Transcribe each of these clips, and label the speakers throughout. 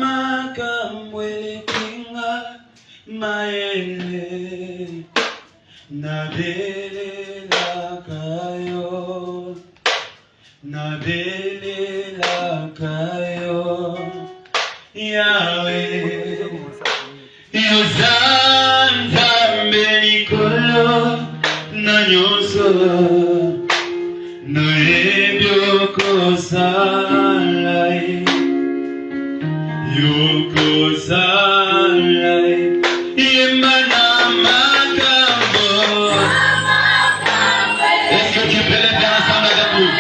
Speaker 1: makamwelekinga maele nabelelakayo Yahweh yozanza melikolo na nyoso noebyokosalai yokosalai yemana makambo. Est-ce que tu peux les faire ensemble avec nous?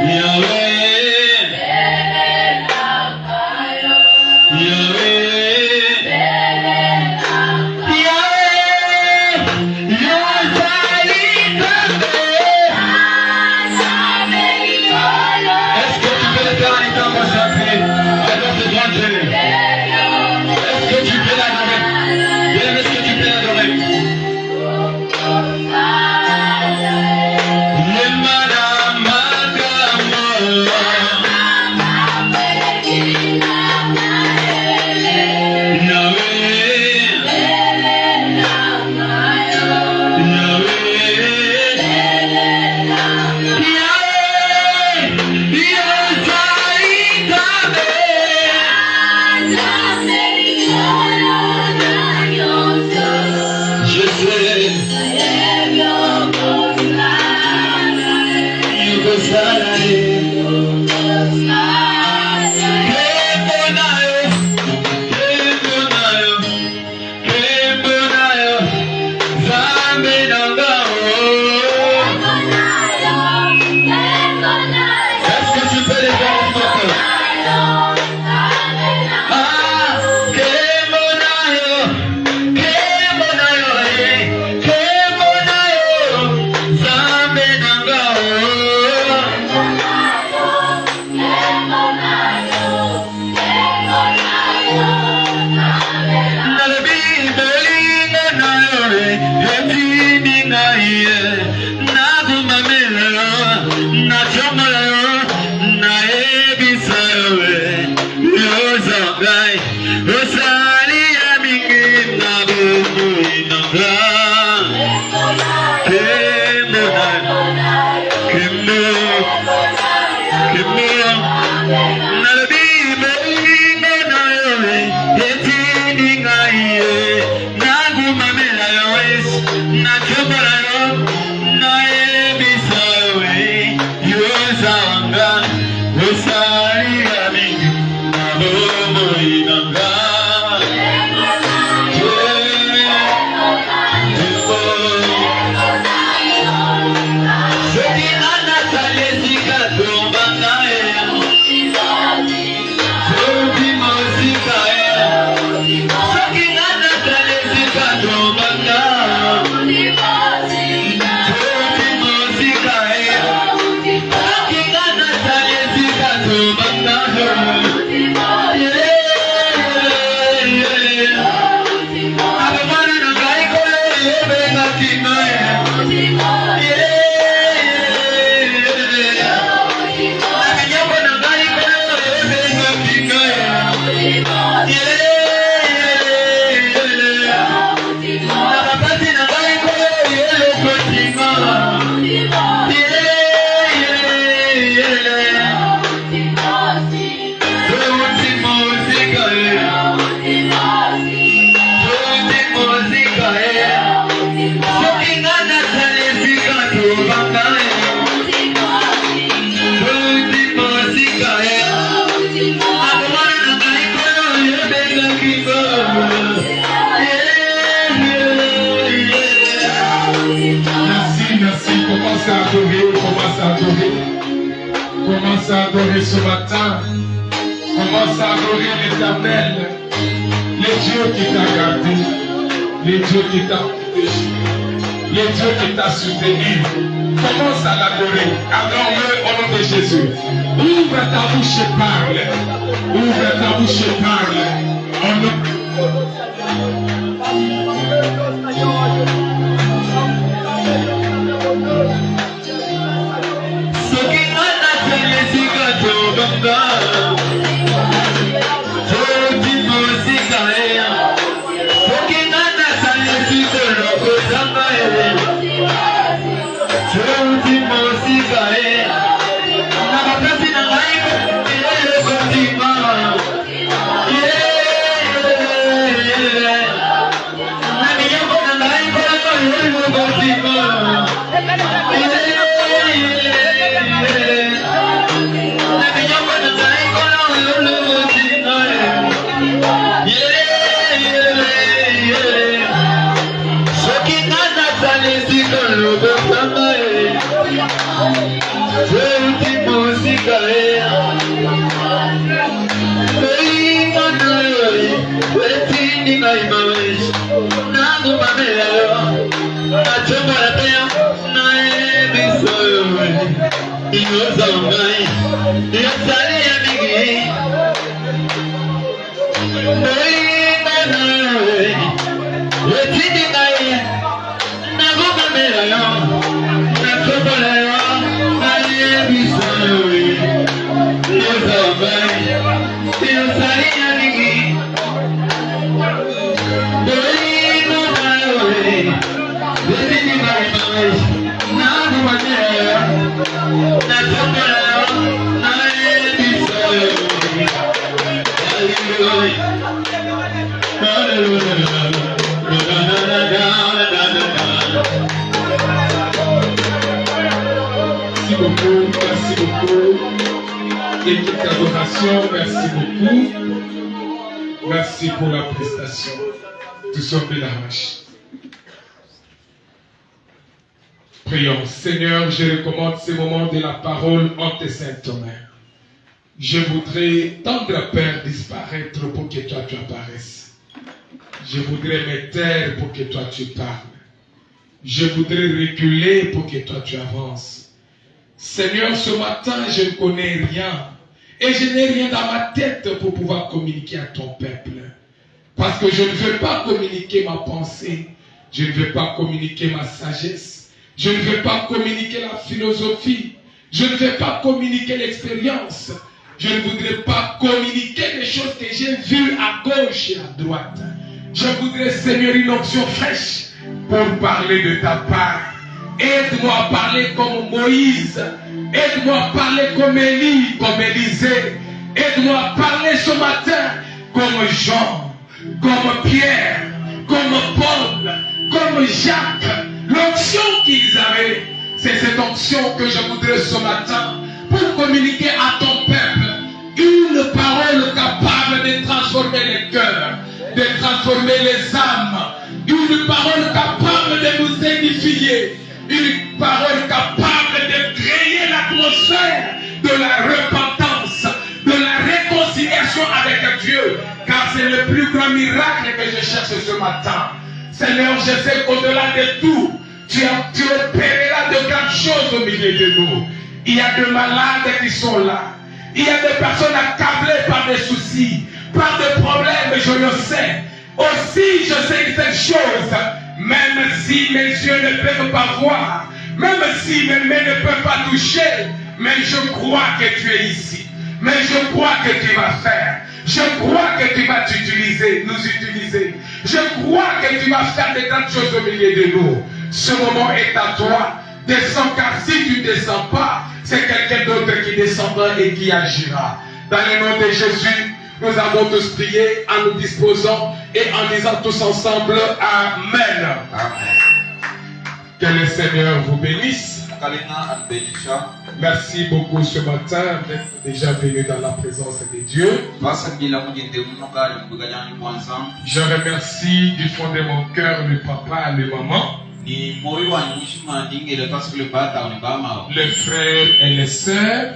Speaker 1: Yahweh
Speaker 2: Commence à adorer ce matin. Commence à adorer l'Éternel. Les dieux qui t'a gardé. Les dieux qui t'a protégé. Les dieux qui t'a soutenu. Commence à l'adorer. Adore-le au nom de Jésus. Ouvre ta bouche et parle. Ouvre ta bouche et parle. Au nom
Speaker 1: Soki ana telesika tobanga Senti musica Ei manoi Wetini mai mawish Nangu mamelo Achomara pea Nae bisoyo Inoza ungai Yosari ya migi Ei manoi Wetini mai Nangu mamelo Achomara
Speaker 2: Merci beaucoup. Équipe d'adoration, merci beaucoup. Merci pour la prestation. Tout sommes de la vache. Prions. Seigneur, je recommande ces moments de la parole en tes saintes mains. Je voudrais, tendre Père, disparaître pour que toi tu apparaisses. Je voudrais me taire pour que toi tu parles. Je voudrais reculer pour que toi tu avances. Seigneur, ce matin, je ne connais rien. Et je n'ai rien dans ma tête pour pouvoir communiquer à ton peuple. Parce que je ne veux pas communiquer ma pensée. Je ne veux pas communiquer ma sagesse. Je ne veux pas communiquer la philosophie. Je ne veux pas communiquer l'expérience. Je ne voudrais pas communiquer les choses que j'ai vues à gauche et à droite. Je voudrais, Seigneur, une option fraîche pour parler de ta part. Aide-moi à parler comme Moïse. Aide-moi à parler comme Élie, comme Élisée. Aide-moi à parler ce matin comme Jean, comme Pierre, comme Paul, comme Jacques. L'onction qu'ils avaient, c'est cette onction que je voudrais ce matin pour communiquer à ton peuple. Une parole capable de transformer les cœurs, de transformer les âmes. Une parole capable de nous édifier. Une parole capable de créer l'atmosphère de la repentance, de la réconciliation avec Dieu. Car c'est le plus grand miracle que je cherche ce matin. Seigneur, je sais qu'au-delà de tout, tu opéreras de grandes choses au milieu de nous. Il y a des malades qui sont là. Il y a des personnes accablées par des soucis, par des problèmes, je le sais. Aussi, je sais que cette chose, même si mes yeux ne peuvent pas voir, même si mes mains ne peuvent pas toucher, mais je crois que tu es ici. Mais je crois que tu vas faire. Je crois que tu vas nous utiliser. Je crois que tu vas faire de grandes choses au milieu de nous. Ce moment est à toi. Descends, car si tu ne descends pas, c'est quelqu'un d'autre qui descendra et qui agira. Dans le nom de Jésus, nous avons tous prié en nous disposant et en disant tous ensemble Amen.
Speaker 3: Amen.
Speaker 2: Que le Seigneur vous bénisse. Merci beaucoup ce matin d'être déjà venu dans la présence de Dieu. Je remercie du fond de mon cœur le papa et le maman, les frères et les sœurs.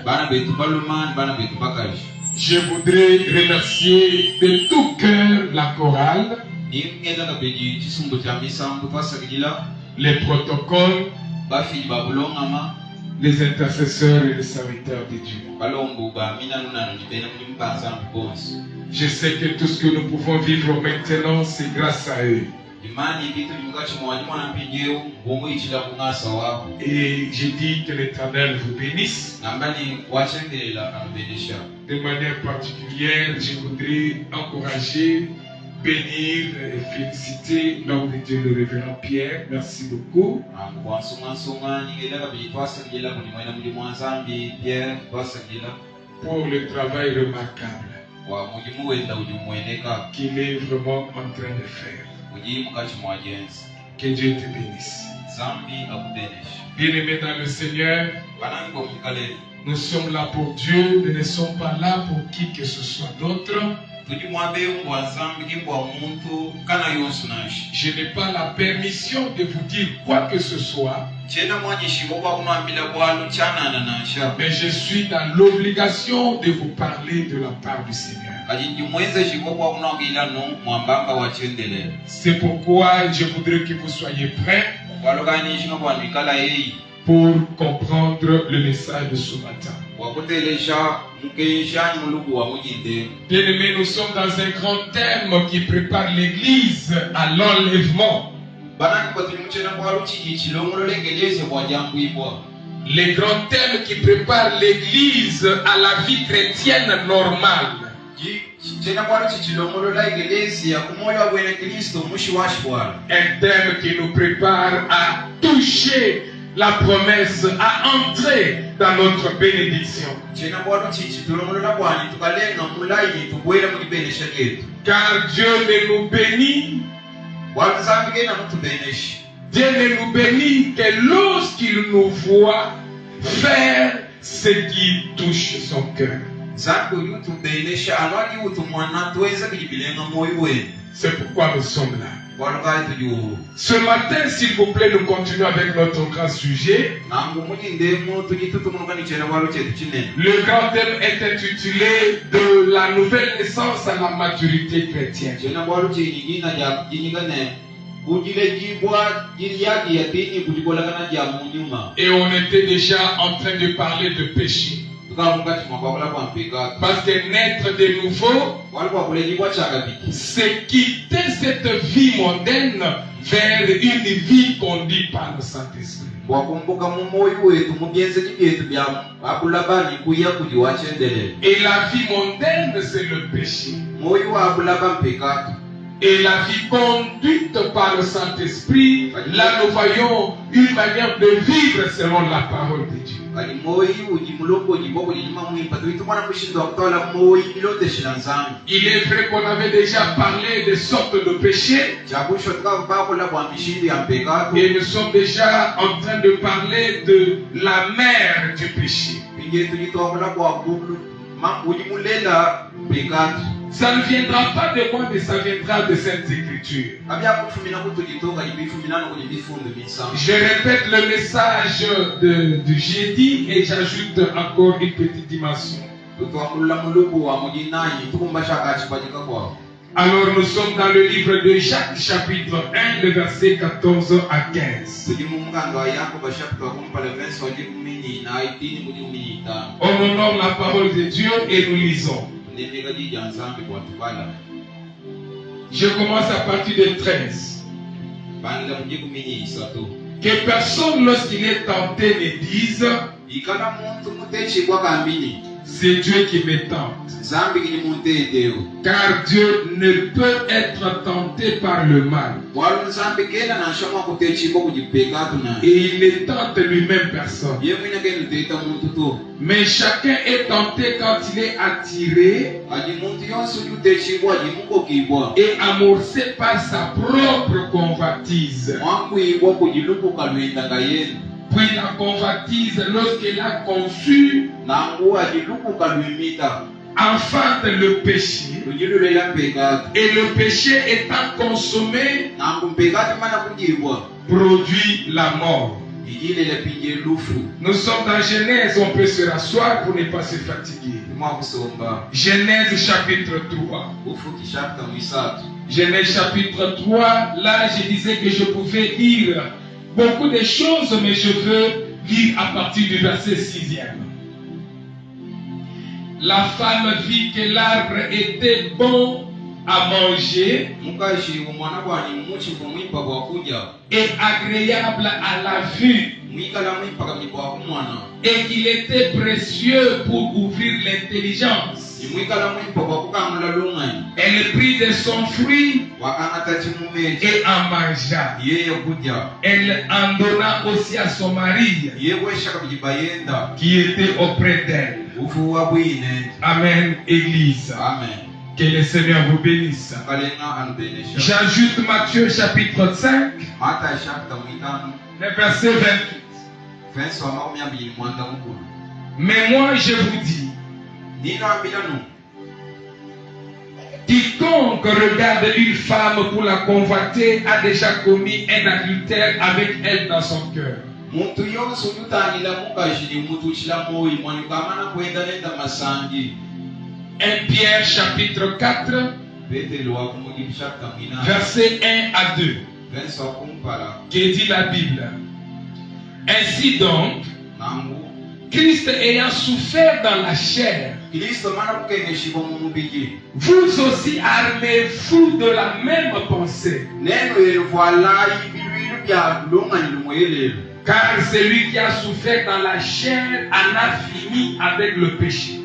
Speaker 2: Je voudrais remercier de tout cœur la chorale, les protocoles, les intercesseurs et les serviteurs de Dieu. Je sais que tout ce que nous pouvons vivre maintenant, c'est grâce à eux. Et j'ai dit que l'Éternel vous bénisse. De manière particulière, je voudrais encourager, bénir et féliciter l'homme de Dieu, le révérend Pierre. Merci beaucoup. Pour le travail remarquable qu'il est vraiment en train de faire. Que Dieu te bénisse. Bien-aimés dans le Seigneur, nous sommes là pour Dieu, nous ne sommes pas là pour qui que ce soit d'autre. Je n'ai pas la permission de vous dire quoi que ce soit, mais je suis dans l'obligation de vous parler de la part du Seigneur. C'est pourquoi je voudrais que vous soyez prêts pour comprendre le message de ce matin. Bien-aimés, nous sommes dans un grand thème qui prépare l'Église à l'enlèvement. Les grands thèmes qui préparent l'Église à la vie chrétienne normale. Un thème qui nous prépare à toucher la promesse, à entrer dans notre bénédiction. Car Dieu ne nous bénit. Dieu ne nous bénit que lorsqu'il nous voit faire ce qui touche son cœur. C'est pourquoi nous sommes là. Ce matin, s'il vous plaît, nous continuons avec notre grand sujet. Le grand thème est intitulé de la nouvelle naissance à la maturité chrétienne. Et on était déjà en train de parler de péché. Parce que naître de nouveau, c'est quitter cette vie mondaine vers une vie conduite par le Saint-Esprit. Et la vie mondaine, c'est le péché. Et la vie conduite par le Saint-Esprit, là nous voyons une manière de vivre selon la parole de Dieu. Il est vrai qu'on avait déjà parlé de sortes de péchés. Et nous sommes déjà en train de parler de la mère du péché. Ça ne viendra pas de moi, mais ça viendra de cette écriture. Je répète le message de jeudi et j'ajoute encore une petite dimension. Alors nous sommes dans le livre de Jacques, chapitre 1, le verset 14 à 15. On honore la parole de Dieu et nous lisons. Je commence à partir de 13. Que personne, lorsqu'il est tenté, ne dise: c'est Dieu qui me tente. Car Dieu ne peut être tenté par le mal. Et il ne tente lui-même personne. Mais chacun est tenté quand il est attiré et amorcé par sa propre convoitise. Puis la convoitise, lorsqu'elle a conçu, enfante le péché. Et le péché étant consommé, produit la mort. Nous sommes dans Genèse, on peut se rasseoir pour ne pas se fatiguer. Genèse chapitre 3. Genèse chapitre 3, là je disais que je pouvais lire beaucoup de choses, mais je veux lire à partir du verset 6e. La femme vit que l'arbre était bon à manger et agréable à la vue, et qu'il était précieux pour ouvrir l'intelligence. Elle prit de son fruit et en mangea. Elle en donna aussi à son mari qui était auprès d'elle. Amen, Église.
Speaker 1: Amen.
Speaker 2: Que le Seigneur vous bénisse. J'ajoute Matthieu chapitre 5, le verset 28. Mais moi je vous dis Quiconque regarde une femme pour la convoiter a déjà commis un adultère avec elle dans son cœur. 1 Pierre chapitre 4, versets 1 à 2. Que dit la Bible? Ainsi donc, Christ ayant souffert dans la chair, vous aussi armez-vous de la même pensée. Car celui qui a souffert dans la chair en a fini avec le péché,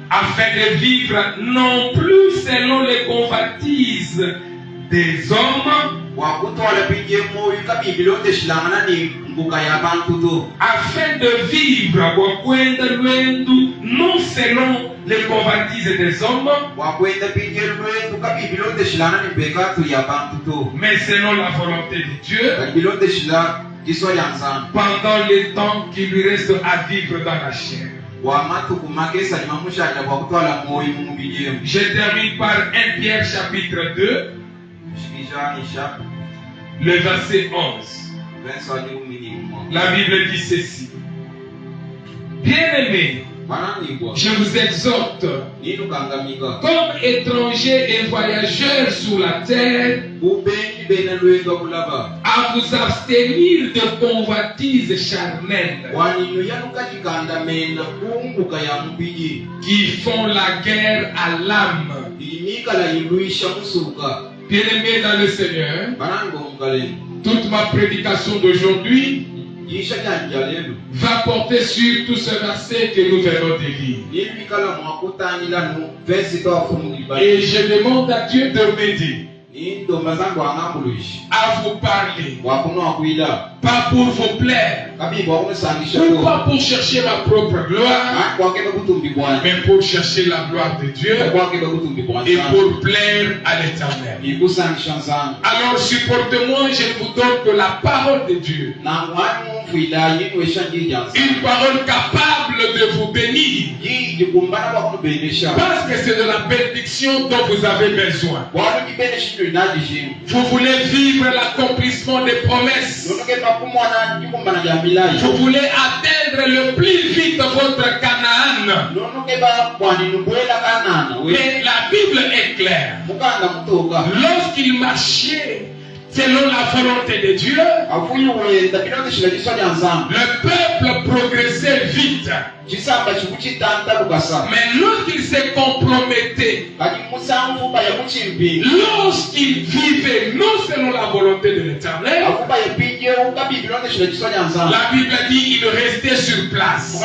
Speaker 2: afin de vivre non plus selon les convoitises des hommes, afin de vivre non selon les convoitises des hommes, mais selon la volonté de Dieu, pendant le temps qu'il lui reste à vivre dans la chair. Je termine par 1 Pierre chapitre 2, le verset 11. La Bible dit ceci. Bien-aimés, je vous exhorte, comme étrangers et voyageurs sur la terre, à vous abstenir de convoitises charnelles qui font la guerre à l'âme. Bien-aimés dans le Seigneur, toute ma prédication d'aujourd'hui va porter sur tout ce verset que nous venons de lire. Et je demande à Dieu de m'aider à vous parler, pas pour vous plaire, ou pas pour chercher ma propre gloire, mais pour chercher la gloire de Dieu et pour plaire à l'Éternel. Alors supportez-moi, je vous donne de la parole de Dieu, une parole capable de vous bénir, parce que c'est de la bénédiction dont vous avez besoin. Vous voulez vivre l'accomplissement des promesses. Vous voulez atteindre le plus vite votre Canaan. Mais la Bible est claire. Lorsqu'il marchait selon la volonté de Dieu, le peuple progressait vite. Mais lorsqu'il se compromettait, lorsqu'il vivait non selon la volonté de l'Éternel, la Bible dit qu'il restait sur place.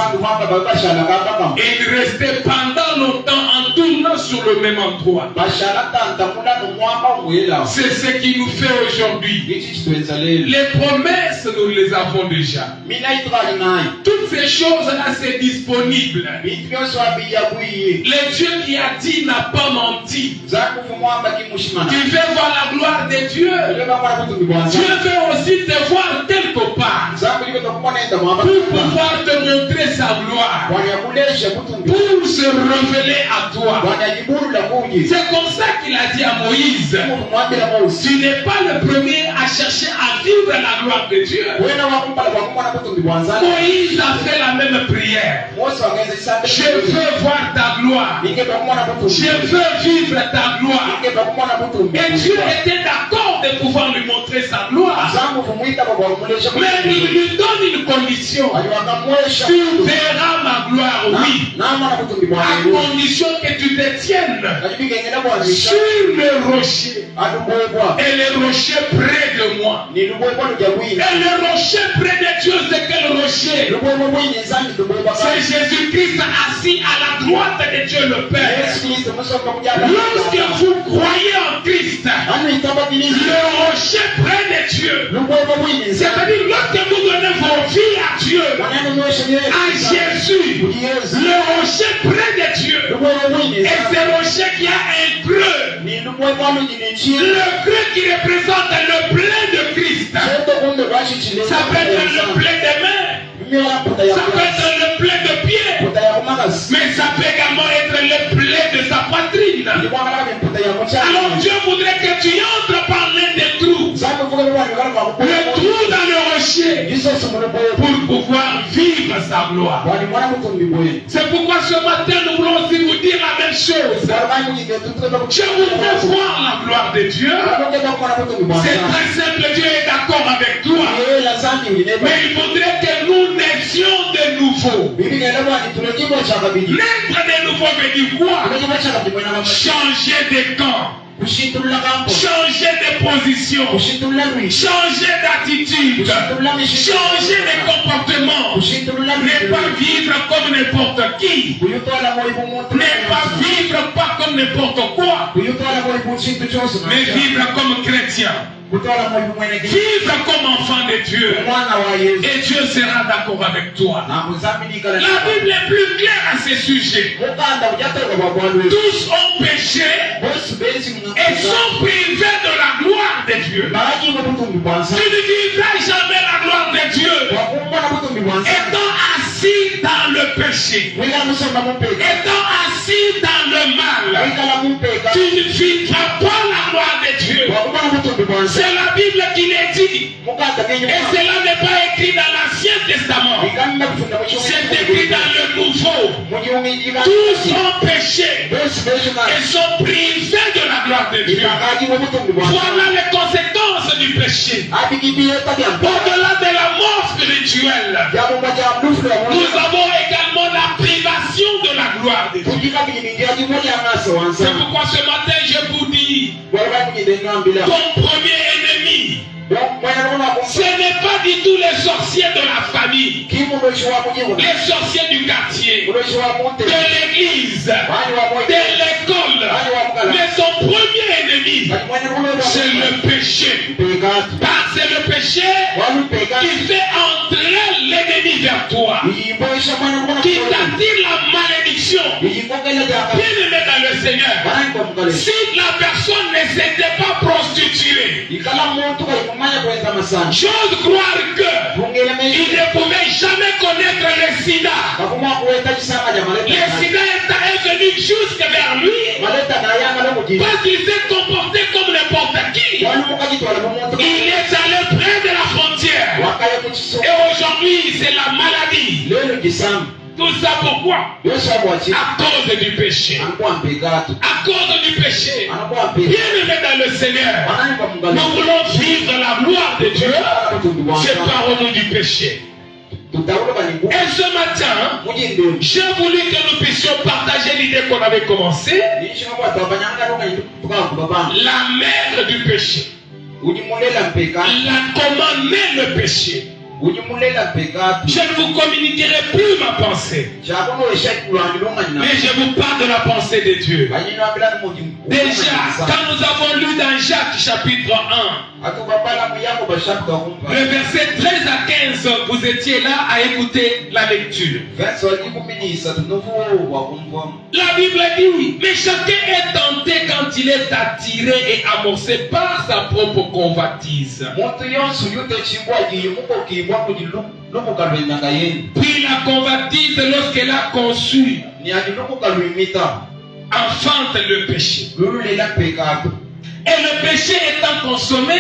Speaker 2: Et il restait pendant longtemps en tournant sur le même endroit. C'est ce qui nous fait aujourd'hui. Les promesses, nous les avons déjà. Toutes ces choses-là, c'est disponible. Le Dieu qui a dit n'a pas menti. Tu veux voir la gloire de Dieu. Dieu veut aussi te voir quelque part pour pouvoir te montrer sa gloire, pour se révéler à toi. C'est comme ça qu'il a dit à Moïse: tu n'es pas le premier à chercher à vivre la gloire de Dieu. Moïse a fait la même prière. Je veux voir ta gloire. Je veux vivre ta gloire. Et Dieu était d'accord de pouvoir lui montrer sa gloire. Mais il lui donne une condition. Tu verras ma gloire, oui. À condition que tu te tiennes sur le rocher. Et le rocher près de moi. Et le rocher près de Dieu, c'est quel rocher? C'est Jésus-Christ assis à la droite de Dieu le Père. Lorsque vous croyez en Christ, le rocher près de Dieu, c'est-à-dire lorsque vous donnez vos vies à Dieu, à Jésus, le rocher près de Dieu, et ce rocher qui a un creux, le creux qui représente le plein de Christ. Ça peut être le plein des mains, ça peut être le plein de pieds, ça Mais ça peut également être le blé de sa poitrine. Alors Dieu voudrait que tu entres par l'un des trous. Le trou dans le rocher. Pour pouvoir vivre sa gloire. C'est pourquoi ce matin nous voulons aussi vous dire la même chose. Je voudrais voir la gloire de Dieu. C'est très simple, Dieu est d'accord avec toi. Mais il faudrait que nous naissions de nouveau. Naître de nouveau veut dire quoi? Changer de camp. Changer de position, changer d'attitude, changer de comportement, ne pas vivre comme n'importe qui, ne pas vivre pas comme n'importe quoi, mais vivre comme chrétien. Vivre comme enfant de Dieu. Et Dieu sera d'accord avec toi. La Bible est plus claire à ce sujet. Tous ont péché et sont privés de la gloire de Dieu. Tu ne vivras jamais la gloire de Dieu étant assis dans le péché, étant assis dans le mal. Tu ne vivras pas la gloire de Dieu. C'est la Bible qui le dit. Et cela n'est pas écrit dans l'Ancien Testament. C'est écrit dans le Nouveau. Tous ont péché et sont privés de la gloire de Dieu. Voilà les conséquences du péché. Au-delà de la mort spirituelle, nous avons également la privation de la gloire de Dieu. C'est pourquoi ce matin je vous dis, ton premier ennemi, ce n'est pas du tout les sorciers de la famille, les sorciers du quartier, de l'église, de l'école, mais son premier ennemi, c'est le péché. Car c'est le péché qui fait entrer l'ennemi vers toi, qui t'attire la malédiction. Bien-aimé dans le Seigneur, si la personne ne s'était pas prostituée, j'ose croire que il ne pouvait jamais connaître le sida. Le sida est venu jusque vers lui parce qu'il s'est comporté comme n'importe qui. Il est allé près de la frontière. Et aujourd'hui, c'est la maladie. Tout ça pourquoi? À cause du péché. À cause du péché. Bien-aimé dans le Seigneur, nous voulons vivre la gloire de Dieu. Séparons-nous du péché. Et ce matin, j'ai voulu que nous puissions partager l'idée qu'on avait commencée. La mère du péché. Comment naît le péché? Je ne vous communiquerai plus ma pensée, mais je vous parle de la pensée de Dieu. Déjà, quand nous avons lu dans Jacques chapitre 1, le verset 13 à 15, vous étiez là à écouter la lecture. La Bible dit, mais chacun est tenté quand il est attiré et amorcé par sa propre convoitise. Puis la convoitise, lorsqu'elle a conçu, enfante le péché. Et le péché étant consommé,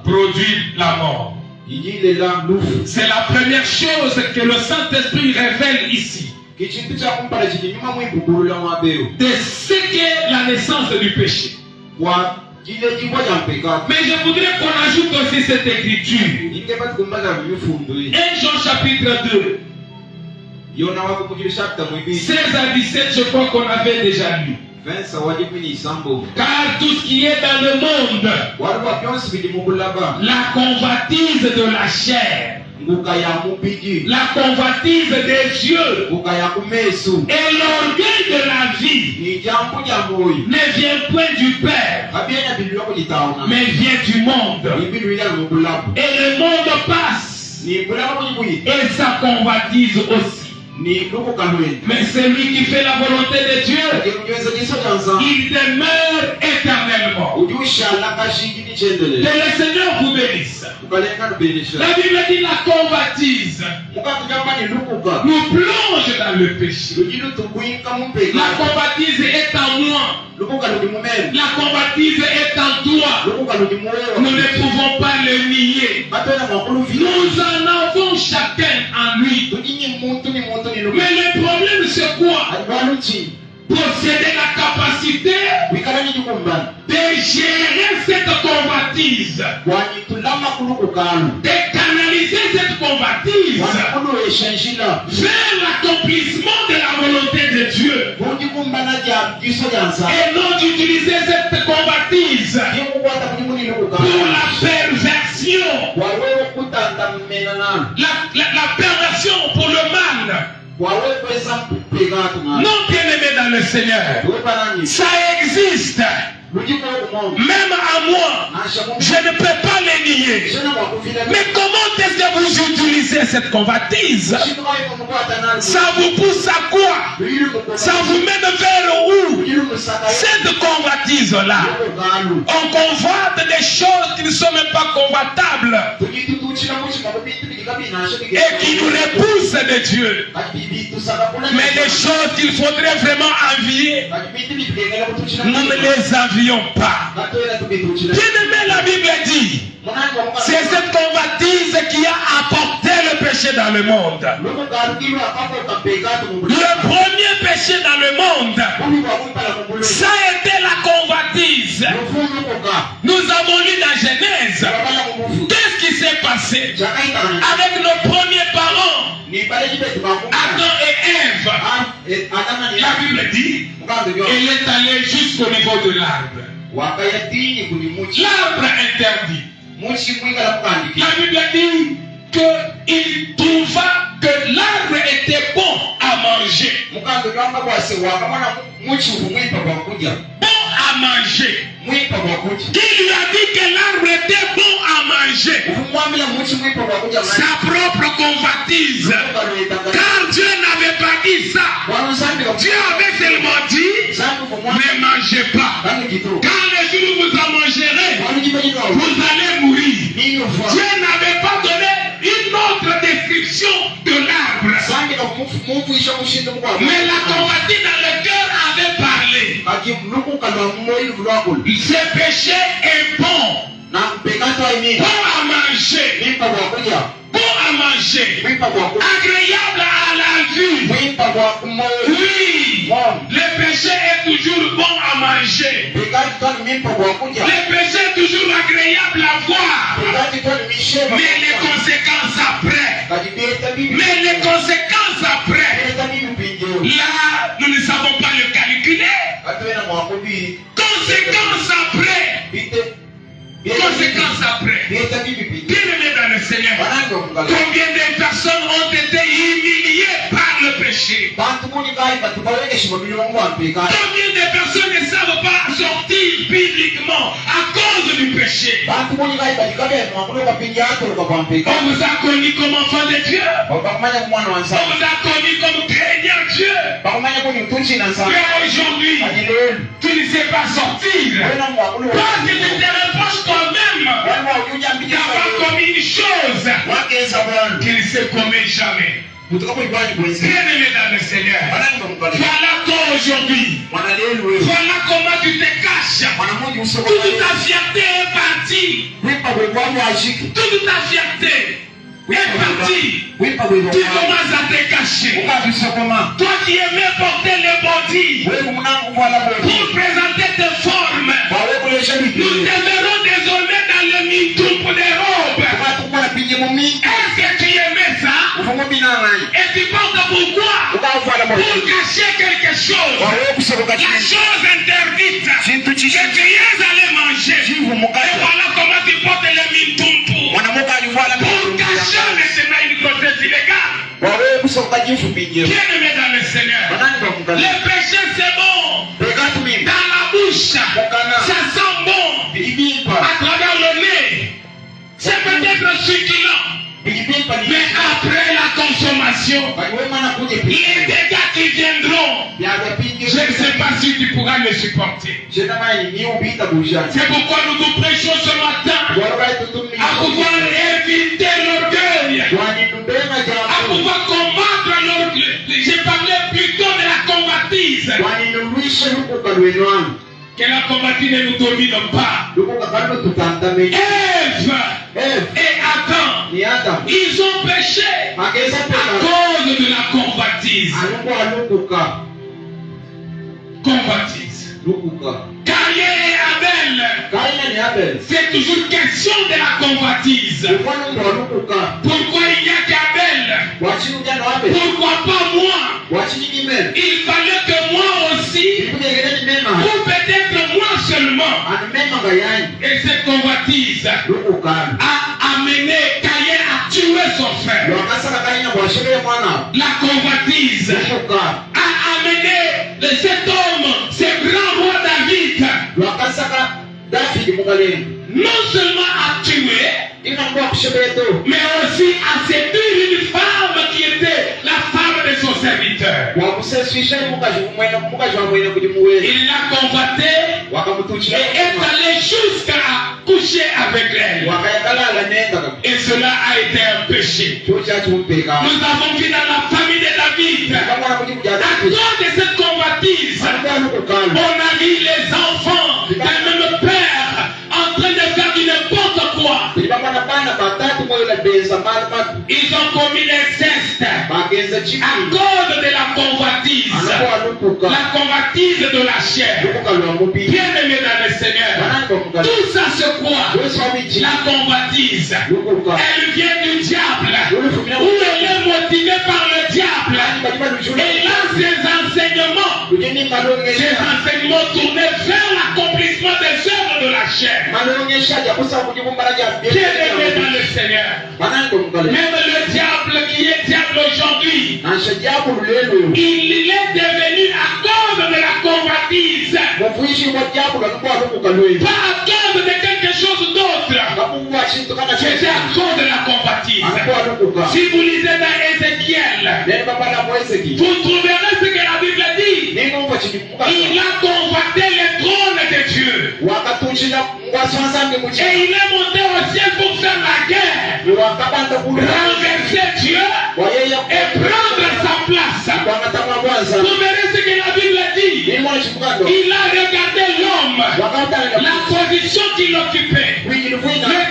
Speaker 2: produit la mort. C'est la première chose que le Saint-Esprit révèle ici. De ce qu'est la naissance du péché. Mais je voudrais qu'on ajoute aussi cette écriture. 1 Jean chapitre 2. 16 à 17, je crois qu'on avait déjà lu. Car tout ce qui est dans le monde, la convoitise de la chair, la convoitise des yeux et l'orgueil de la vie ne vient point du Père, mais vient du monde. Et le monde passe et sa convoitise aussi. Mais celui qui fait la volonté de Dieu, il demeure éternellement. Que le Seigneur vous bénisse. La Bible dit la convoitise nous plonge dans le péché. La convoitise est en moi. La convoitise est en toi. Nous ne pouvons pas le nier. Nous en avons chacun en lui. Mais le problème c'est quoi? Posséder la capacité de gérer cette convoitise, de canaliser cette convoitise vers l'accomplissement de la volonté de Dieu, et non d'utiliser cette convoitise pour la perversion, la perversion pour le mal. Non, bien-aimé dans le Seigneur, ça existe. Même à moi, je ne peux pas le nier. Mais comment est-ce que vous utilisez cette convoitise? Ça vous pousse à quoi? Ça vous mène vers où? Cette convoitise-là, on convoite des choses qui ne sont même pas convoitables et qui nous repoussent de Dieu. Mais des choses qu'il faudrait vraiment envier, nous ne les envions pas. Bien-aimé, la Bible dit, c'est cette convoitise qui a apporté le péché dans le monde. Le premier péché dans le monde, ça a été la convoitise. Nous avons lu dans Genèse. Qu'est-ce qui s'est passé avec nos premiers parents, Adam et Ève? La Bible dit, il est allé jusqu'au niveau de l'arbre. L'arbre interdit. La Bible dit qu'il trouva que l'arbre était bon à manger. Bon à manger. Qui lui a dit que l'arbre était bon à manger? Sa propre convoitise. Car Dieu n'avait pas dit ça. Dieu avait seulement dit, ne mangez pas. Quand le jour où vous en mangerez, vous allez mourir. Dieu n'avait pas donné une autre description de l'arbre. Mais la convoitise dans le cœur avait parlé. Ce péché est bon. Bon à manger. Bon à manger. Agréable à la vue. Oui. Le péché est toujours bon à manger. Le péché est toujours agréable à voir. Mais les conséquences après. Mais les conséquences après. Là, nous ne savons pas le calculer. Conséquences après. Conséquences après. Bien-aimé dans le Seigneur, combien de personnes ont été humiliées par le péché? Combien de personnes ne savent pas sortir bibliquement à cause du péché? On vous a connu comme enfant de Dieu. On vous a connu comme craignant Dieu. Mais aujourd'hui, tu ne sais pas sortir. Parce que tu te reproches toi-même d'avoir commis une chose qu'il ne se commet jamais. Bien-aimé dans le Seigneur, voilà toi aujourd'hui. Voilà comment tu te caches. Toute ta fierté est partie. Toute ta fierté est partie. Tu commences à te cacher. Toi qui aimais porter le body pour présenter tes formes, nous t'aimerons désormais dans le mintoum des robes. Est-ce que tu aimais ça? Et tu portes pourquoi? Pour cacher quelque chose. La chose interdite que tu es allé manger. Et voilà comment tu portes le mintoum pour cacher maintenant une grossesse illégale. Bien-aimé dans le Seigneur, le péché c'est bon. Dans la bouche, ça sent bon. À travers le nez, c'est peut-être succulent. Mais après la consommation, tribulations, les dégâts qui viendront, je ne sais pas si tu pourras les supporter. C'est pourquoi nous vous prêchons ce matin à pouvoir éviter l'orgueil, à pouvoir combattre l'orgueil. J'ai parlé plutôt de la convoitise. Que la convoitise ne nous domine pas. Ève et Adam, ils ont péché à cause de la convoitise. Convoitise. Caïn et Abel, c'est toujours question de la convoitise. Pourquoi il n'y a qu'Abel? Pourquoi pas moi? Il fallait que moi aussi, ou peut-être moi seulement. Et cette convoitise a amené Caïn à tuer son frère. La convoitise a amené cet homme, ce grand roi David, non seulement à tuer, mais aussi à séduire une femme qui était la femme de son serviteur. Il l'a convoité et est allé jusqu'à coucher avec elle. Et cela a été un péché. Nous avons vu dans la famille de David, à cause de cette convoitise, on a vu les enfants d'un même père en train de faire du n'importe quoi. Ils ont commis l'inceste à cause de la convoitise. La convoitise de la chair. Bien-aimés dans le Seigneur, tout ça se croit. La convoitise, elle vient du diable, ou elle est motivée par le diable. Et là, ces enseignements tournés vers l'accomplissement des œuvres de la chair. Bien-aimés dans le Seigneur, même le diable qui est diable aujourd'hui, il est devenu à cause de la convoitise, pas à cause de quelque chose d'autre. C'est à cause de la convoitise. Si vous lisez dans Ézéchiel, vous trouverez ce que la Bible dit. Il a convoité le trône de Dieu. Et il est monté au ciel pour faire la guerre, renverser Dieu et prendre sa place. Vous verrez ce que la Bible dit. Il a regardé l'homme, la position qu'il occupait. Le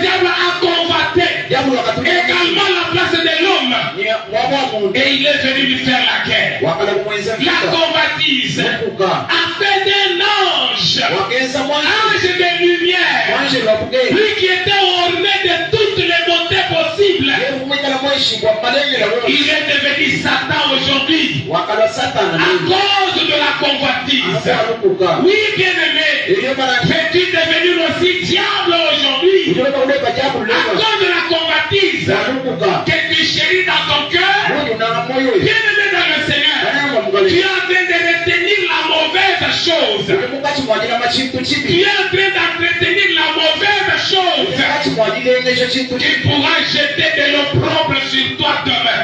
Speaker 2: diable a convoité également la place de l'homme. Et il est venu lui faire la guerre. La convoitise a fait d'un ange, ange de lumière, lui qui était orné de toutes les beautés possibles. Il est devenu Satan aujourd'hui à cause de la convoitise. Oui, bien-aimé, es-tu devenu aussi diable aujourd'hui à cause de la convoitise que tu chéris dans ton cœur? Bien-aimé dans le Seigneur, tu es en train de retenir la mauvaise chose. Tu es en train d'entretenir la mauvaise chose. Tu pourras jeter de l'eau propre sur toi demain.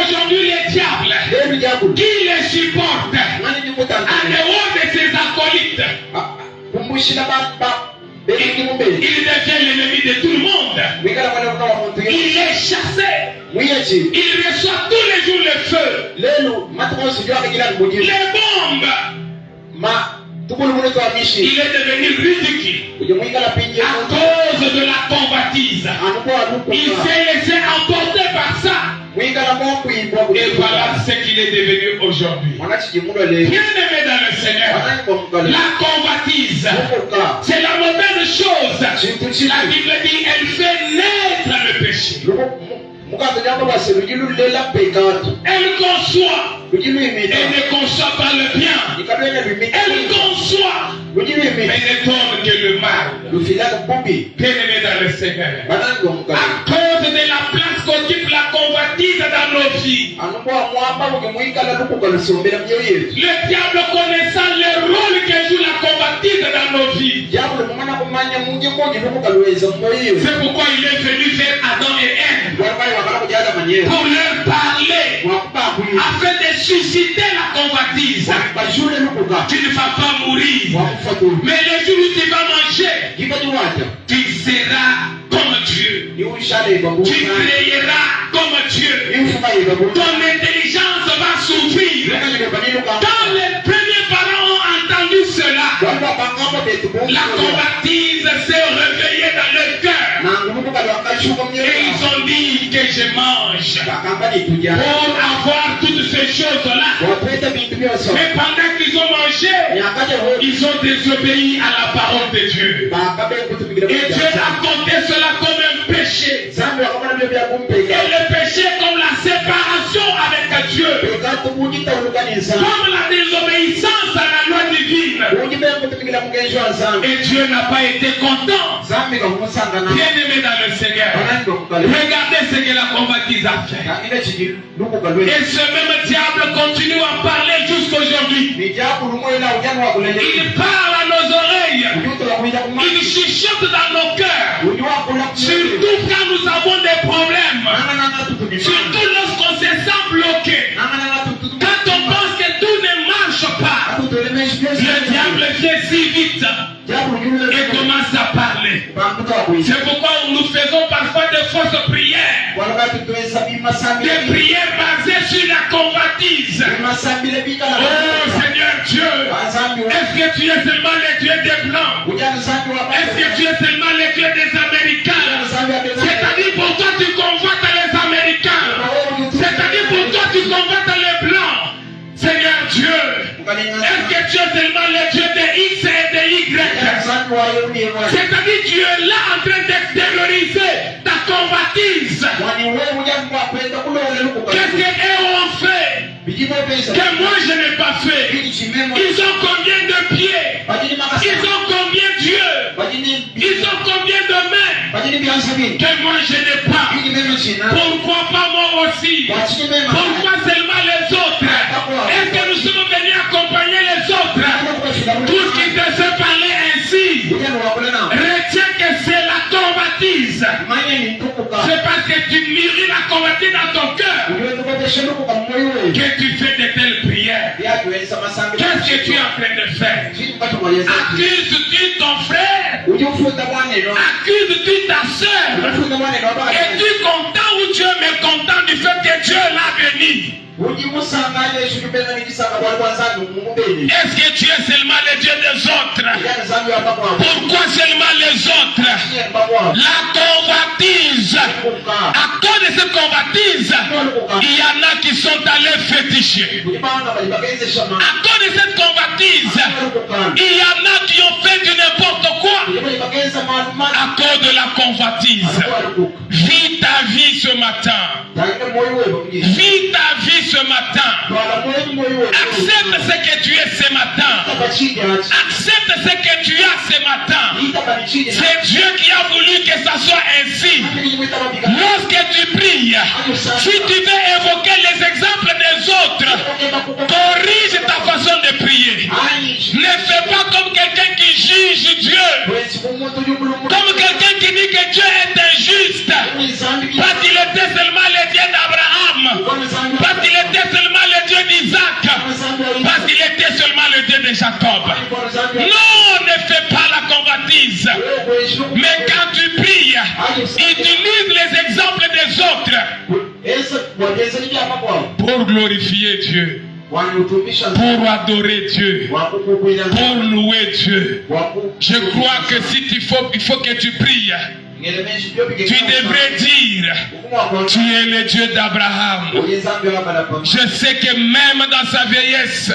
Speaker 2: Aujourd'hui, les diables qui les supportent en dehors de ses acolytes, il devient l'ennemi de tout le monde. Il est chassé. Il reçoit tous les jours le feu, les bombes. Il est devenu ridicule à cause de la convoitise. Il s'est laissé emporter par ça. Et voilà ce qu'il est devenu aujourd'hui. Bien-aimé dans le Seigneur, la convoitise, c'est la mauvaise chose. La Bible dit, elle fait naître le péché. Elle conçoit et ne conçoit pas le bien. Elle conçoit mais ne donne que le mal. Bien-aimé dans le Seigneur, à cause de la place qu'occupe la convoitise dans nos vies, le diable connaissant le rôle que joue la convoitise dans nos vies, c'est pourquoi il est venu vers Adam et Ève pour leur parler, afin de susciter la convoitise. Tu ne vas pas mourir, mais le jour où tu vas manger, tu seras comme Dieu. Tu créeras comme Dieu. Ton intelligence va s'ouvrir. Quand les premiers parents ont entendu cela, la convoitise s'est réveillée dans leur cœur. Et ils ont dit que je mange pour avoir toutes ces choses-là. Mais pendant qu'ils ont mangé, ils ont désobéi à la parole de Dieu. Et Dieu a compté cela comme un péché. Et le péché comme la séparation avec Dieu. Comme la désobéissance à la loi divine. Et Dieu n'a pas été content. Bien-aimé dans le Seigneur, regardez ce que la convoitise a fait. Et ce même diable continue à parler jusqu'aujourd'hui. Il parle à nos oreilles. Il chuchote dans nos cœurs. Surtout quand nous avons des problèmes. Surtout lorsqu'on se sent bloqué. Quand on pense que tout ne marche pas. Le diable vient si vite et commence à parler. C'est pourquoi nous faisons parfois de fausses prières. Des prières basées sur la convoitise. Oh Seigneur Dieu, est-ce que tu es seulement le Dieu des Blancs? Est-ce que tu es seulement le Dieu des Américains? C'est-à-dire pour toi tu convoites les Américains. C'est-à-dire pour toi tu convoites les Blancs. Seigneur Dieu, est-ce que tu es seulement le Dieu de X et de Y? C'est-à-dire tu es là en train d'extérioriser ta convoitise. Qu'est-ce qu'eux ont fait que moi je n'ai pas fait? Ils ont combien de pieds? Ils ont combien d'yeux? Ils ont combien de mains que moi je n'ai pas? Pourquoi pas moi aussi? Pourquoi seulement les autres? Est-ce que nous sommes venus accompagner les autres? Tout ce qui te fait parler ainsi, retiens que c'est la convoitise. C'est parce que tu mûris la convoitise dans ton cœur que tu fais de telles prières. Qu'est-ce que tu es en train de faire? Accuses-tu ton frère? Accuses-tu ta soeur? Es-tu content ou tu es mécontent du fait que Dieu l'a béni? Est-ce que tu es seulement le Dieu des autres? Pourquoi seulement les autres? La convoitise. À cause de cette convoitise, il y en a qui sont allés féticher. À cause de cette convoitise, il y en a qui ont fait du n'importe quoi. À cause de la convoitise. Vis ta vie ce matin. Vis ta vie ce matin. Accepte ce que tu es ce matin. Accepte ce que tu as ce matin. C'est Dieu qui a voulu que ça soit ainsi. Lorsque tu pries, si tu veux évoquer les exemples des autres, corrige ta façon de prier. Ne fais pas comme quelqu'un qui juge Dieu. Comme quelqu'un qui dit que Dieu est injuste. Parce qu'il était seulement le Dieu d'Abraham. Parce qu'il était seulement le Dieu d'Isaac. Parce qu'il était seulement le Dieu de Jacob. Non, ne fais pas la convoitise. Mais quand tu pries, utilise les exemples des autres pour glorifier Dieu, pour adorer Dieu, pour louer Dieu. Je crois que si il faut que tu pries, tu devrais dire, tu es le Dieu d'Abraham. Je sais que même dans sa vieillesse,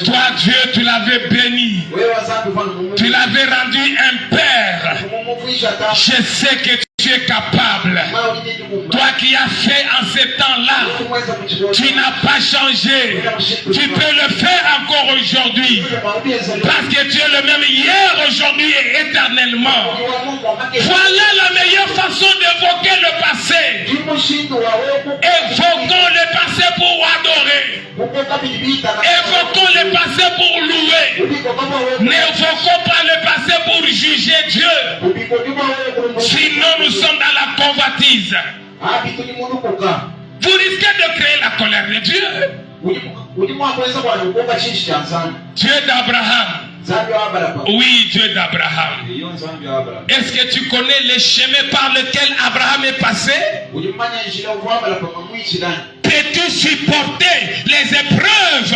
Speaker 2: toi Dieu, tu l'avais béni. Tu l'avais rendu un père. Je sais que tu es capable. Toi qui as fait en ces temps-là, tu n'as pas changé. Tu peux le faire encore aujourd'hui. Parce que tu es le même hier, aujourd'hui et éternellement. Voilà la meilleure façon d'évoquer le passé. Évoquons le passé pour adorer. Évoquons le passé pour louer. N'évoquons pas le passé pour juger Dieu. Sinon nous sommes dans la convoitise. vous risquez de créer la colère de Dieu. Dieu d'Abraham. Oui, Dieu d'Abraham. Est-ce que tu connais les chemins par lesquels Abraham est passé? Peux-tu supporter les épreuves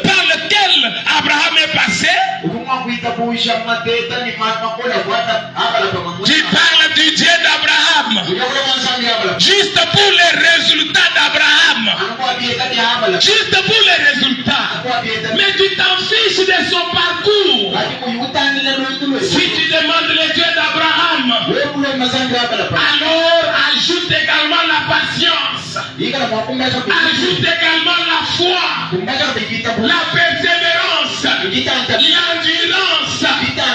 Speaker 2: par lesquelles Abraham est passé? Tu parles du Dieu d'Abraham. Juste pour les résultats d'Abraham. Juste pour les résultats. Mais tu t'en fiches de son parcours. Si tu demandes le Dieu d'Abraham, alors ajoute également la patience. Ajoute également la foi, la persévérance, l'endurance.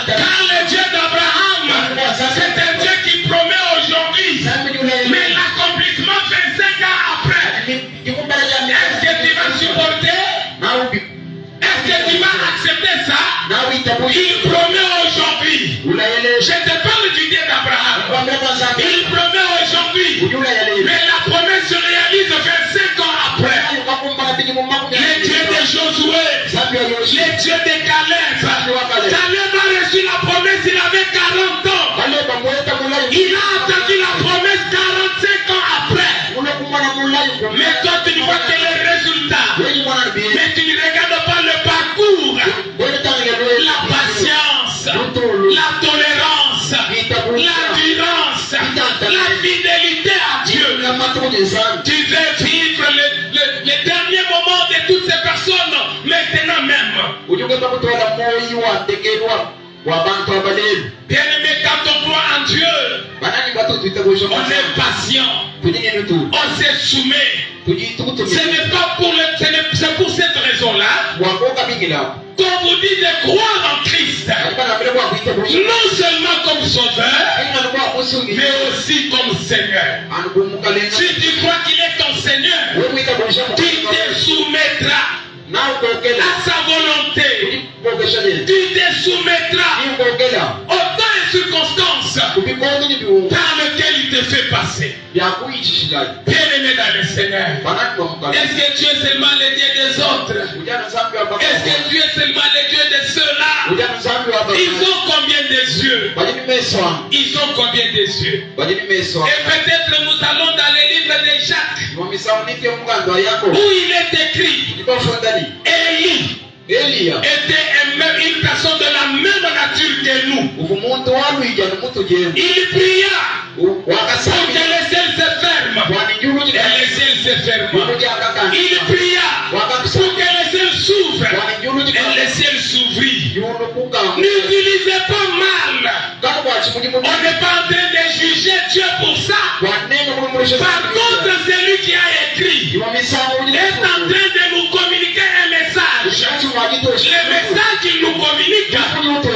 Speaker 2: Car le Dieu d'Abraham, c'est un Dieu qui promet aujourd'hui, mais l'accomplissement 25 ans après. Est-ce que tu vas supporter? Est-ce que tu vas accepter ça? Il promet aujourd'hui. Je te parle du Dieu d'Abraham. Il promet aujourd'hui. Mais la promesse se réalise 25 ans après. Les dieux de Josué, les dieux de Caleb. Caleb a reçu la promesse, il avait 40 ans. Il a attendu la promesse 45 ans après. Mais toi tu ne vois que les résultats. Mais tu ne regardes pas le parcours. La patience, la tolérance, l'endurance, la fidélité à Dieu. Tu veux vivre les derniers moments de toutes ces personnes maintenant même. Bien-aimé, quand on croit en Dieu, on est patient, on se soumet. Ce n'est pas pour c'est pour cette raison-là qu'on vous dit de croire en Christ, non seulement comme sauveur, mais aussi comme Seigneur. Si tu crois qu'il est ton Seigneur, tu te soumettras à sa volonté. Tu te soumettras aux temps et circonstances par lesquelles il te fait passer. Bien-aimé dans le Seigneur, est-ce que tu es seulement le Dieu des autres? Est-ce que tu es seulement le Dieu de ceux-là? Ils ont combien de yeux? Ils ont combien de yeux? Et peut-être nous allons dans le livre de Jacques, où il est écrit Élie était une personne de la même nature que nous. Il pria pour que les ciels se ferment. Et les ciels se ferment. Il pria pour que les ciels s'ouvrent. Et les ciels s'ouvrirent. N'utilisez pas mal. On n'est pas en train de juger Dieu pour ça. Par contre, celui qui a écrit est en train de nous communiquer un message. Le message qu'il nous communique,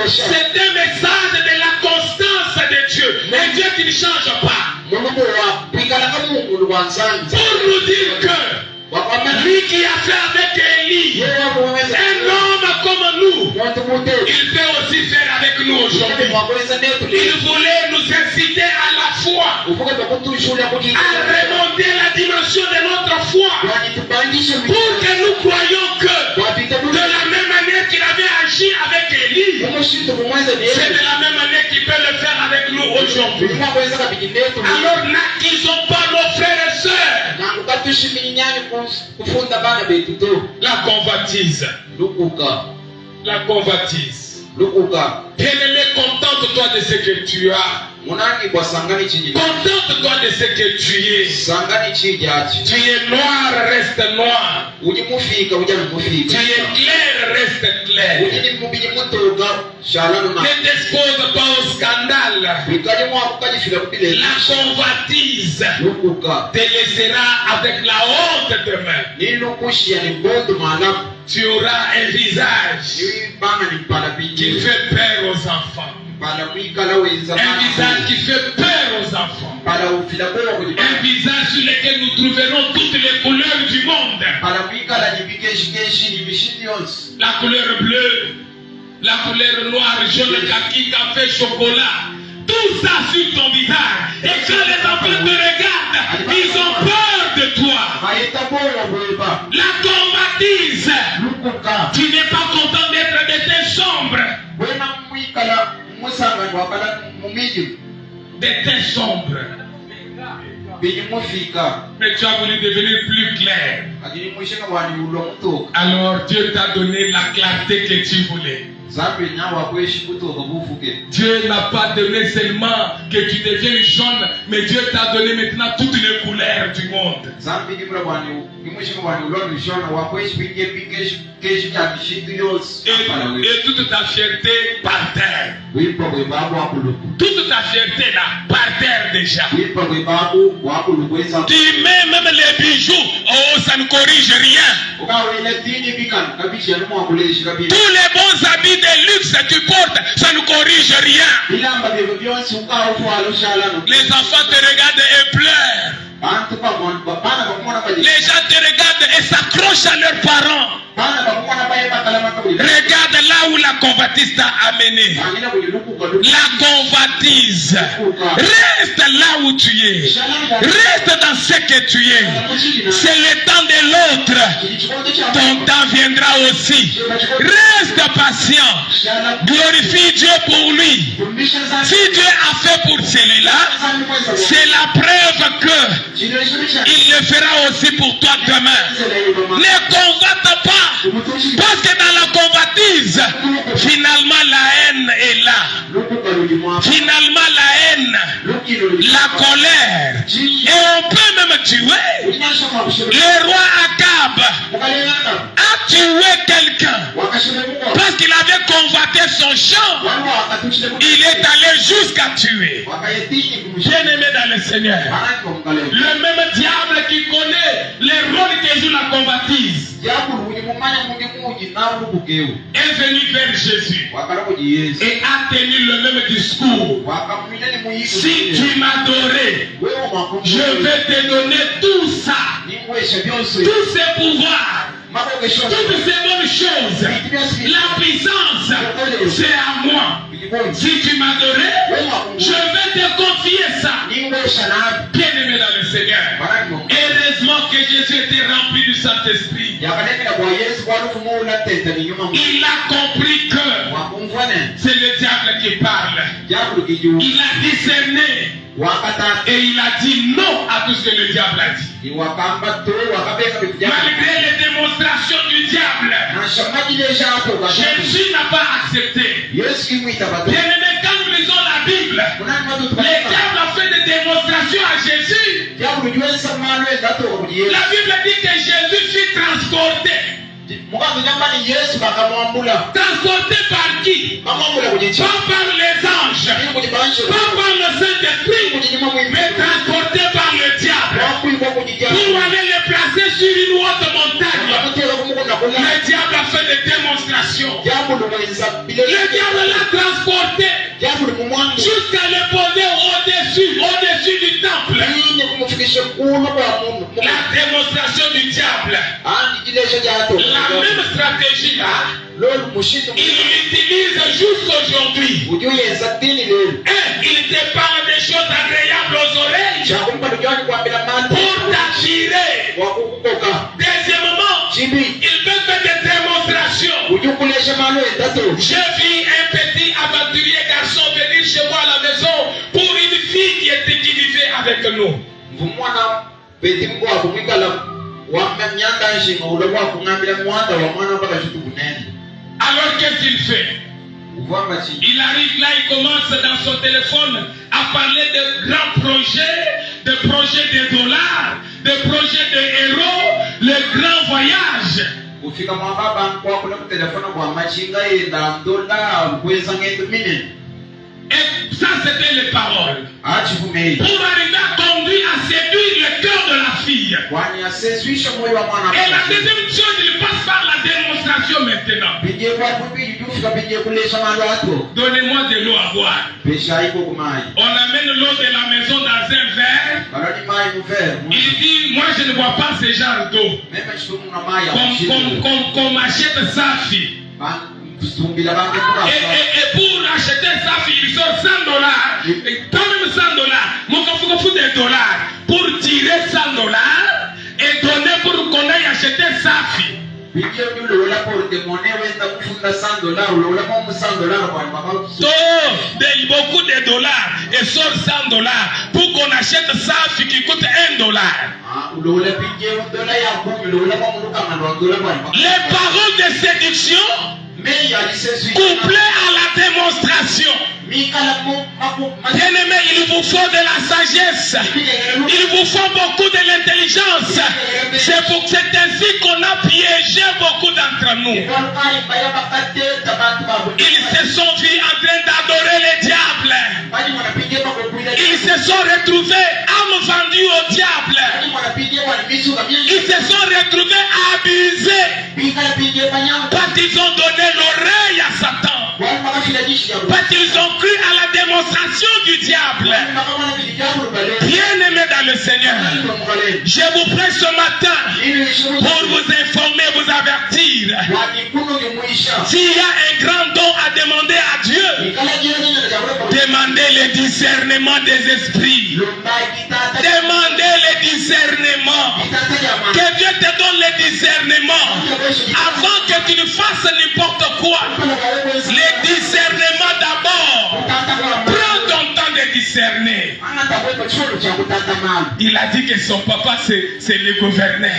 Speaker 2: c'est un message de la constance de Dieu. Un Dieu qui ne change pas. Pour nous dire que lui qui a fait avec Élie, un homme comme nous, il peut aussi faire avec nous aujourd'hui. Il voulait nous inciter à la foi, à remonter la dimension de notre foi, pour que nous croyions que de la même manière qu'il avait agi avec Élie, c'est de la même manière qu'il peut le faire avec nous aujourd'hui. Alors n'accusons pas nos frères et sœurs. La convoitise. La convoitise. Bien-aimé, contente-toi de ce que tu as. Contente-toi de ce que tu es. Tu es noir, reste noir. Tu es clair, reste clair. Ne t'expose pas au scandale. La convoitise te laissera avec la honte demain. Tu auras un visage qui fait peur aux enfants. Un visage qui fait peur aux enfants. Un visage sur lequel nous trouverons toutes les couleurs du monde. La couleur bleue, la couleur noire, jaune, kaki, café, chocolat. tout ça sur ton visage. Et quand les enfants te regardent, ils ont peur de toi. La convoitise. Tu n'es pas content d'être des teintes sombres. Des teintes sombres. Mais tu as voulu devenir plus clair. Alors Dieu t'a donné la clarté que tu voulais. Dieu n'a pas donné seulement que tu deviennes jaune, mais Dieu t'a donné maintenant toutes les couleurs du monde. Et toute ta fierté par terre. Toute ta fierté là, par terre déjà. Tu mets même les bijoux, oh ça ne corrige rien. Tous les bons habits de luxe que tu portes, ça ne corrige rien. Les enfants te regardent et pleurent. Les gens te regardent et s'accrochent à leurs parents. Regarde là où la convoitise t'a amené. La convoitise. Reste là où tu es. Reste dans ce que tu es. C'est le temps de l'autre. Ton temps viendra aussi. Reste patient. Glorifie Dieu pour lui. Si Dieu a fait pour celui-là, c'est la preuve que il le fera aussi pour toi demain. Ne convoite pas. Parce que dans la convoitise, finalement la haine est là. Finalement la haine, la colère. Et on peut même tuer. Le roi Akab a tué quelqu'un parce qu'il avait convoité son champ. Il est allé jusqu'à tuer. Bien-aimé dans le Seigneur, le même diable qui connaît les rôles que joue la convoitise est venu vers Jésus et a tenu le même discours. Si tu m'adorais, je vais te donner tout ça, tous ces pouvoirs, toutes ces bonnes choses. La puissance, c'est à moi. Si tu m'adorais, je vais te confier ça. Bien-aimé dans le Seigneur, heureusement que Jésus était rempli du Saint-Esprit. Il a compris que c'est le diable qui parle. Il a discerné et il a dit non à tout ce que le diable a dit. Malgré les démonstrations du diable, Jésus n'a pas accepté. Bien-aimé, quand nous lisons la Bible, le diable a fait des démonstrations à Jésus. La Bible dit que Jésus fut transporté. Transporté par qui? Pas par les anges, pas par le Saint-Esprit, mais transporté par le diable pour aller le placer sur une haute montagne. Le diable a fait des démonstrations. Le diable l'a transporté jusqu'à le poser au-dessus du temple. La démonstration du diable, la même stratégie là, il l'utilise jusqu'aujourd'hui. Et il te parle des choses agréables aux oreilles pour t'attirer. Deuxièmement, il peut faire des démonstrations. J'ai vu un petit aventurier garçon venir chez moi à la maison pour une fille qui vivait avec nous. Alors qu'est-ce qu'il fait? Il arrive là, il commence dans son téléphone à parler de grands projets, de projets de dollars, de projets de héros, le grand voyage. Et ça, c'était les paroles. Pour arriver à conduire, à séduire le cœur de la fille. Et la deuxième chose, il passe par la démonstration maintenant. Donnez-moi de l'eau à boire. On amène l'eau de la maison dans un verre. Il dit, moi je ne bois pas ce genre d'eau. Qu'on m'achète sa fille. Et pour acheter ça, il sort $100. Et quand même $100, mon faut des dollars pour tirer $100 et donner pour qu'on aille acheter ça. Donc, beaucoup de dollars et sort $100 pour qu'on achète ça qui coûte $1. Les paroles de séduction couplées à la démonstration. Bien-aimé, il vous faut de la sagesse. Il vous faut beaucoup de l'intelligence. C'est ainsi qu'on a piégé beaucoup d'entre nous. Ils se sont vus en train d'adorer le diable. Ils se sont retrouvés âmes vendues au diable. Ils se sont retrouvés abusés parce qu'ils ont donné l'oreille à Satan. Parce qu'ils ont cru à la démonstration du diable. Bien-aimés dans le Seigneur, je vous prie ce matin pour vous informer, vous avertir. S'il y a un grand don à demander à Dieu, demandez le discernement des esprits. Demandez le discernement. Que Dieu te donne le discernement avant que tu ne fasses n'importe quoi. Le discernement d'abord. Prends ton temps de discerner. Il a dit que son papa c'est le gouverneur.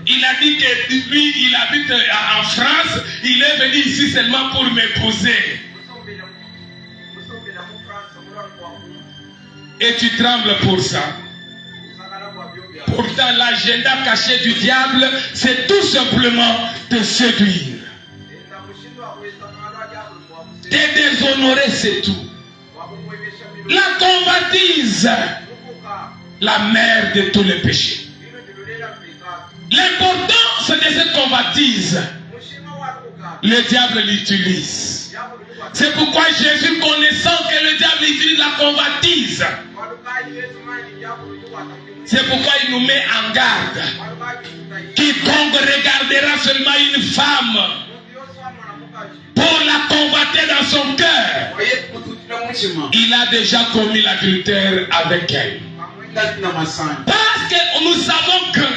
Speaker 2: Il a dit que lui il habite en France. Il est venu ici seulement pour m'épouser. Et tu trembles pour ça. Pourtant l'agenda caché du diable c'est tout simplement te séduire. Te déshonorer, c'est tout. La convoitise, la mère de tous les péchés. L'importance de cette convoitise, le diable l'utilise. C'est pourquoi Jésus, connaissant que le diable utilise la convoitise, c'est pourquoi il nous met en garde. Quiconque regardera seulement une femme pour la convoiter dans son cœur, il a déjà commis l'adultère avec elle. Parce que nous savons que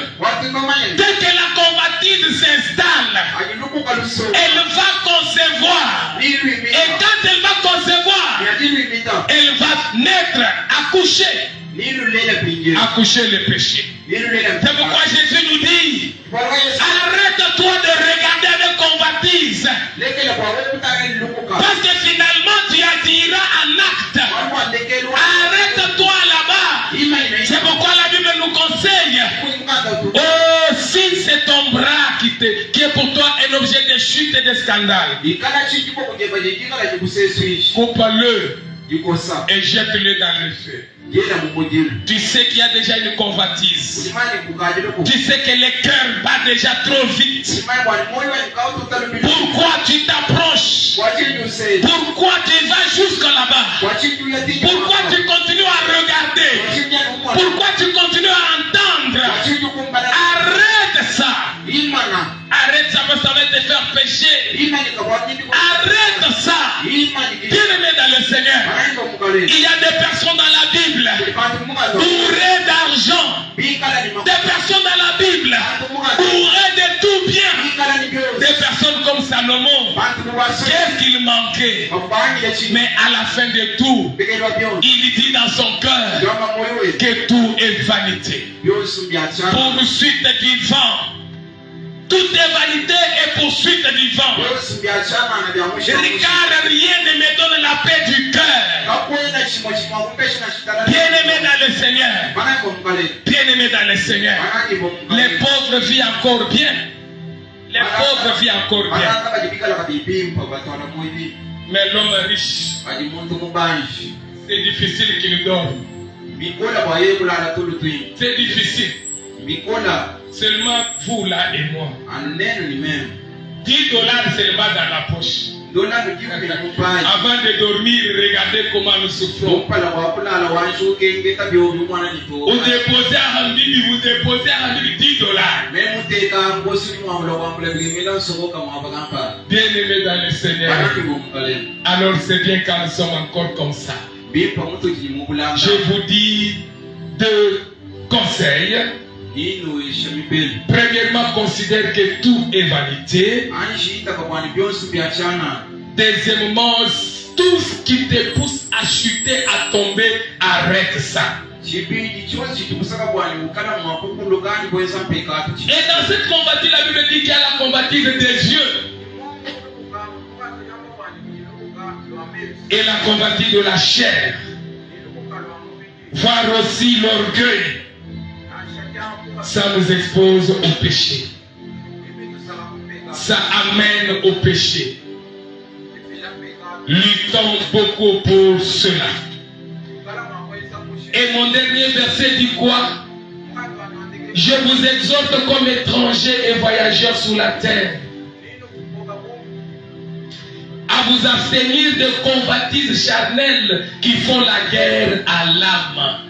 Speaker 2: dès que la convoitise s'installe, elle va concevoir. Et quand elle va concevoir, elle va naître, accoucher le péché. C'est pourquoi Jésus nous dit, arrête-toi de regarder avec convoitise. Parce que finalement tu agiras en acte. Arrête-toi là-bas. C'est pourquoi la Bible nous conseille. Oh, si c'est ton bras qui est pour toi un objet de chute et de scandale, coupe-le et jette-le dans le feu. Tu sais qu'il y a déjà une convoitise. Tu sais que le cœur bat déjà trop vite. Pourquoi tu t'approches? Pourquoi tu vas jusqu'à là-bas? Pourquoi tu continues à regarder? Pourquoi tu continues à entendre? Arrête ça. Arrête ça parce que ça va te faire pécher. Arrête ça. Bien-aimé dans le Seigneur, il y a des personnes dans la Bible bourrées d'argent. Des personnes dans la Bible bourrées de tout bien. Des personnes comme Salomon. Qu'est-ce qu'il manquait? Mais à la fin de tout, il dit dans son cœur que tout est vanité. Poursuite du vent. Tout est vanité et poursuite du vent. Regarde, rien ne me donne la paix du cœur. Bien-aimé dans le Seigneur. Bien-aimé dans le Seigneur. Les pauvres vivent encore bien. Les pauvres vivent encore bien. Mais l'homme riche, c'est difficile qu'il dorme. C'est difficile. Seulement vous là et moi. $10 seulement dans la poche. Avant de dormir, regardez comment nous souffrons. Vous déposez à Hambibi, $10. Bien-aimés dans le Seigneur. Alors c'est bien quand nous sommes encore comme ça. Je vous dis 2 conseils. Premièrement, considère que tout est vanité. Deuxièmement, tout ce qui te pousse à chuter, à tomber, arrête ça. Et dans cette convoitise, la Bible dit qu'il y a la convoitise des yeux et la convoitise de la chair. Voir aussi l'orgueil. Ça nous expose au péché. Ça amène au péché. Luttons beaucoup pour cela. Et mon dernier verset dit quoi? Je vous exhorte comme étrangers et voyageurs sur la terre à vous abstenir de convoitises charnelles qui font la guerre à l'âme.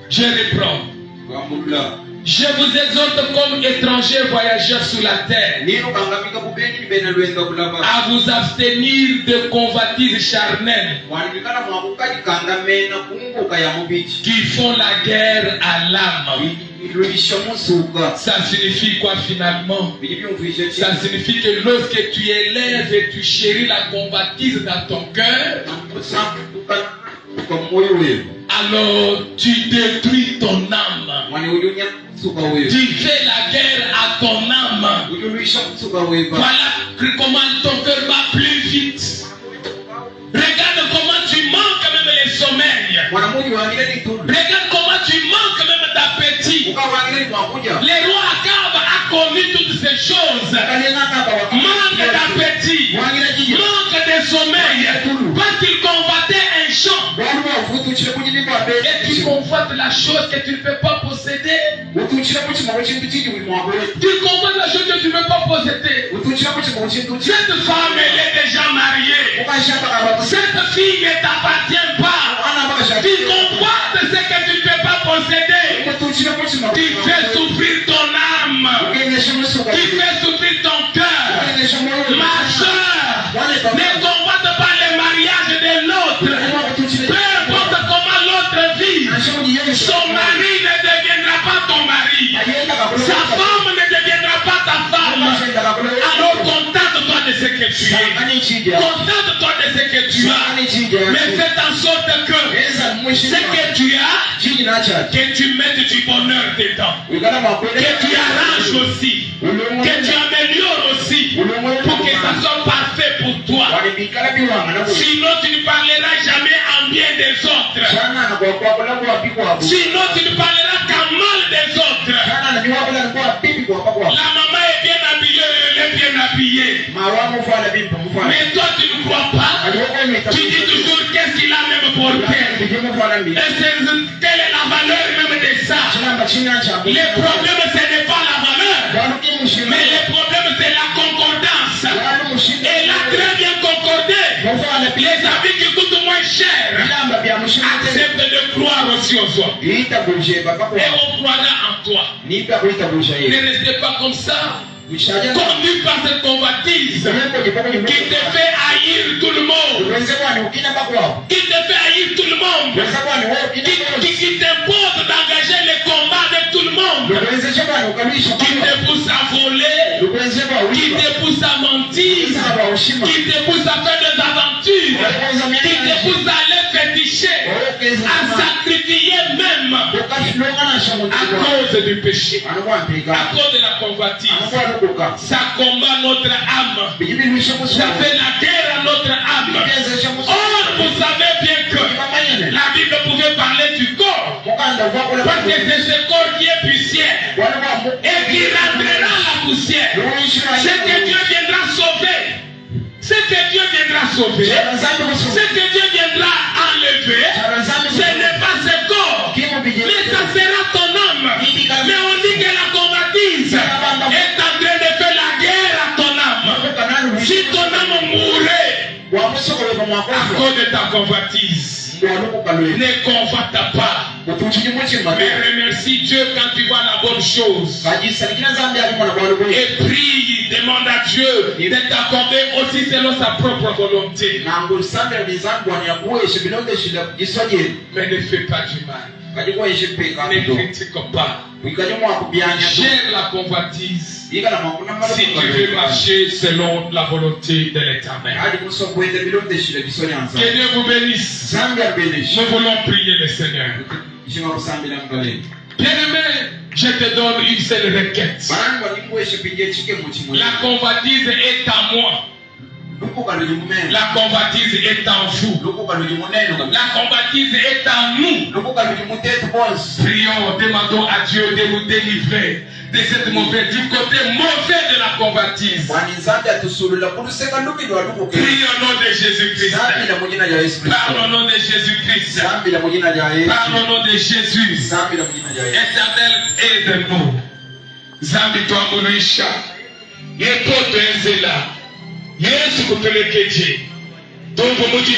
Speaker 2: Je reprends. Je vous exhorte comme étrangers voyageurs sur la terre à vous abstenir de convoitises charnelles qui font la guerre à l'âme. Ça signifie quoi finalement? Ça signifie que lorsque tu élèves et tu chéris la convoitise dans ton cœur, alors tu détruis ton âme. Tu fais la guerre à ton âme. Voilà comment ton cœur va plus vite. Regarde comment tu manques même les sommeils. Regarde comment tu manques même d'appétit. Le roi Akab a commis toutes ces choses. Manque d'appétit, manque de sommeil, parce qu'il combattait un champ. Et tu convoites la chose que tu ne peux pas posséder. Tu convoites la chose que tu ne peux pas posséder. Cette femme, elle est déjà mariée. Cette fille ne t'appartient pas. Tu convoites ce que tu ne peux pas posséder. Tu fais souffrir ton âme. Tu fais souffrir ton cœur. Ma soeur, ne convoite pas le mariage de l'autre. Peu importe comment l'autre vit, son mari ne deviendra pas ton mari. Sa femme ne deviendra pas ta femme. Alors contente-toi de ce que tu es. Contente-toi de ce que tu as. Mais fais en sorte que ce que tu as, que tu mettes du bonheur dedans. Que tu arranges aussi. Que tu améliores aussi. Pour que ça soit parfait pour toi. Sinon tu ne parleras jamais en bien des autres. Sinon tu ne parleras qu'en mal des autres. La maman est bien habillée, elle est bien habillée. Mais toi tu ne crois pas. Tu dis toujours qu'est-ce qu'il a même porté. Et quelle est la valeur même de ça. Le problème ce n'est pas la valeur. Mais le problème c'est la concordance. Elle a très bien concordé. Les habits qui coûtent moins cher. Accepte de croire aussi aux autres. Et on croira en toi. Ne restez pas comme ça. Conduit par cette convoitise qui te fait haïr tout le monde. Qui te fait haïr tout le monde. Qui t'impose d'engager les combats avec tout le monde. Qui te pousse à voler. Qui te pousse à mentir. Qui te pousse à faire des aventures. Qui te pousse à aller féticher. À sacrifier même. À cause du péché. À cause de la convoitise. Ça combat notre âme. Ça fait la guerre à notre âme. Or, vous savez bien que la Bible pouvait parler du corps. Parce que c'est ce corps qui est poussière. Et qui rentrera la poussière. C'est que Dieu viendra sauver. C'est que Dieu viendra sauver. C'est que Dieu viendra enlever. Ce n'est pas ce corps. Mais ça sera ton âme. Mais on dit que la convoitise est en train de faire la guerre à cause de ta convoitise. Ne convoite pas. Mais remercie Dieu quand tu vois la bonne chose. Et prie, demande à Dieu de t'accorder aussi selon sa propre volonté. Mais ne fais pas du mal. Ne critique pas. Gère la convoitise si tu veux marcher selon la volonté de l'Éternel. Que Dieu vous bénisse. Nous voulons prier le Seigneur. Bien-aimé, je te donne une seule requête. La convoitise est à moi. La convoitise est en vous. La convoitise est en nous. Prions, demandons à Dieu de nous délivrer de cette mauvaise, du côté mauvais de la convoitise. Prions au nom de Jésus-Christ. Parle au nom de Jésus-Christ. Parle au nom de Jésus. Éternel, aide-nous. Zambi tuamulisha. Yekoto enzela. Yesu kupelekeje. Tongo muji